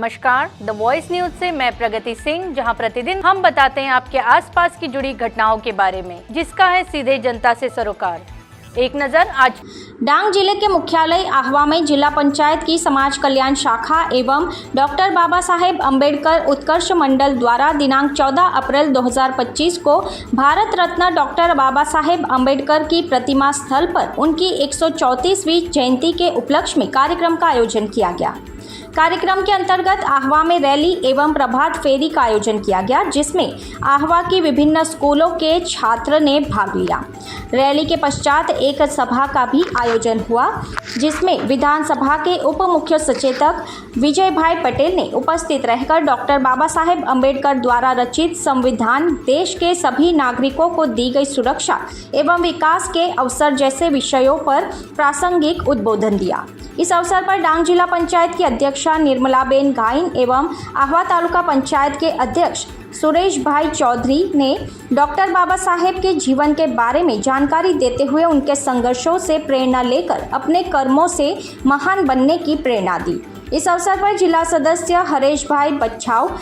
नमस्कार, the voice news से मैं प्रगति सिंह, जहां प्रतिदिन हम बताते हैं आपके आसपास की जुड़ी घटनाओं के बारे में, जिसका है सीधे जनता से सरोकार। एक नजर आज डांग जिले के मुख्यालय आहवा में जिला पंचायत की समाज कल्याण शाखा एवं डॉक्टर बाबा साहेब अम्बेडकर उत्कर्ष मंडल द्वारा दिनांक 14 अप्रैल 2025 को भारत रत्न डॉक्टर बाबा साहेब अम्बेडकर की प्रतिमा स्थल पर उनकी 134वीं जयंती के उपलक्ष्य में कार्यक्रम का आयोजन किया गया। कार्यक्रम के अंतर्गत आहवा में रैली एवं प्रभात फेरी का आयोजन किया गया, जिसमें आहवा की विभिन्न स्कूलों के छात्र ने भाग लिया। रैली के पश्चात एक सभा का भी आयोजन हुआ, जिसमें विधानसभा के उप मुख्य सचेतक विजय भाई पटेल ने उपस्थित रहकर डॉक्टर बाबा साहेब अम्बेडकर द्वारा रचित संविधान, देश के सभी नागरिकों को दी गई सुरक्षा एवं विकास के अवसर जैसे विषयों पर प्रासंगिक उद्बोधन दिया। इस अवसर पर डांग जिला पंचायत की अध्यक्षा निर्मलाबेन गाइन एवं आहवा तालुका पंचायत के अध्यक्ष सुरेश भाई चौधरी ने डॉक्टर बाबा साहेब के जीवन के बारे में जानकारी देते हुए उनके संघर्षों से प्रेरणा लेकर अपने कर्मों से महान बनने की प्रेरणा दी। इस अवसर पर जिला सदस्य हरेश भाई बच्छाव,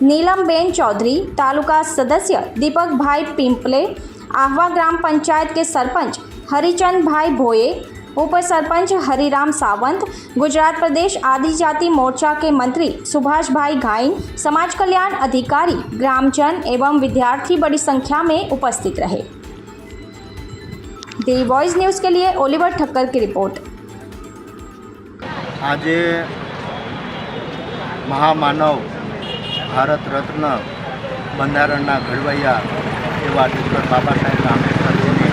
नीलमबेन चौधरी, तालुका सदस्य दीपक भाई पिंपले, आहवा ग्राम पंचायत के सरपंच हरिचंद भाई भोये, उप सरपंच हरिराम सावंत, गुजरात प्रदेश आदिजाति मोर्चा के मंत्री सुभाष भाई घाइन, समाज कल्याण अधिकारी, ग्रामजन एवं विद्यार्थी बड़ी संख्या में उपस्थित रहे। द वॉइस न्यूज़ के लिए ओलिवर ठक्कर की रिपोर्ट। आज महामानव भारत रत्न બંધારણના ઘડવૈયા એવા ડૉક્ટર બાબા સાહેબ આંબેડકરજીની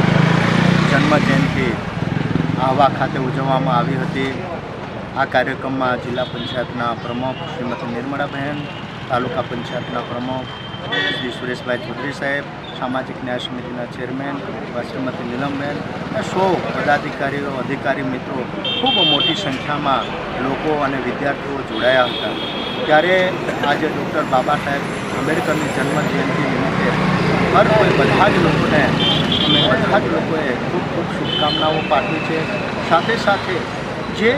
જન્મજયંતિ आहवा खाते उजवવામાં આવી હતી। આ કાર્યક્રમમાં जिला पंचायतना प्रमुख श्रीमती निर्मलाबेन, तालुका पंचायतना प्रमुख श्री सुरेश भाई चौधरी साहेब, सामाजिक न्याय समितिना चेरमेन श्रीमती नीलमबेन, सौ पदाधिकारीओ अधिकारी मित्रों खूब मोटी संख्या में लोग और विद्यार्थीओ जोड़ाया था। त्यारे आज डॉक्टर बाबा साहेब अम्बेडकरनी जन्म जयंती निमित्ते हर कोई बधा ज लोगोने अमे बधा ज लोगोए खूब खूब शुभकामनाओं पाठी है। साथे साथे जे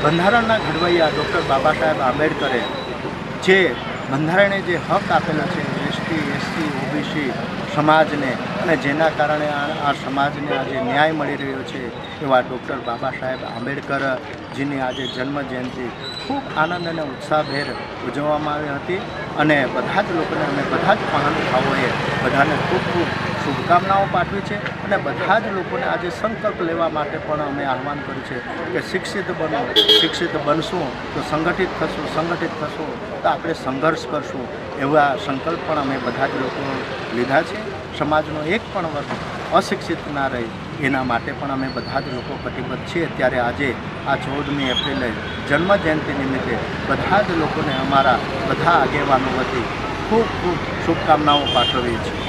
बंधारणना घडवैया डॉक्टर बाबा साहेब आंबेडकरे जे बंधारणे जे हक आपेला है एसटी एससी ओबीसी समाज ने अने जेना कारणे आ समाज ने आज न्याय मळी रह्यो छे एवा डॉक्टर बाबा साहेब आंबेडकर जीनी आज जन्म जयंती खूब आनंद और उत्साहभेर उजवવામાં આવી હતી અને બધા જ લોકોને અને બધા જ મહાનુભાવોએ બધાને ખૂબ ખૂબ શુભકામનાઓ પાઠવી છે અને બધા જ લોકોને આજે સંકલ્પ લેવા માટે પણ અમે આહવાન કર્યું છે કે શિક્ષિત બનો, શિક્ષિત બનશું તો સંગઠિત થશું તો આપણે સંઘર્ષ કરશું એવા સંકલ્પ પણ અમે બધા જ લોકો લીધા છે। સમાજનો એક પણ વર્ગ અશિક્ષિત ના રહે એના માટે પણ અમે બધા જ લોકો કટિબદ્ધ છીએ। ત્યારે આજે આ 14મી એપ્રિલે જન્મ જયંતિ નિમિત્તે બધા જ લોકોને અમારા બધા આગેવાનો વતી ખૂબ ખૂબ શુભકામનાઓ પાઠવીએ છીએ।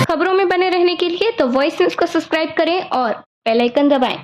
खबरों में बने रहने के लिए तो वॉइस न्यूज़ को सब्सक्राइब करें और बेल आइकन दबाएं।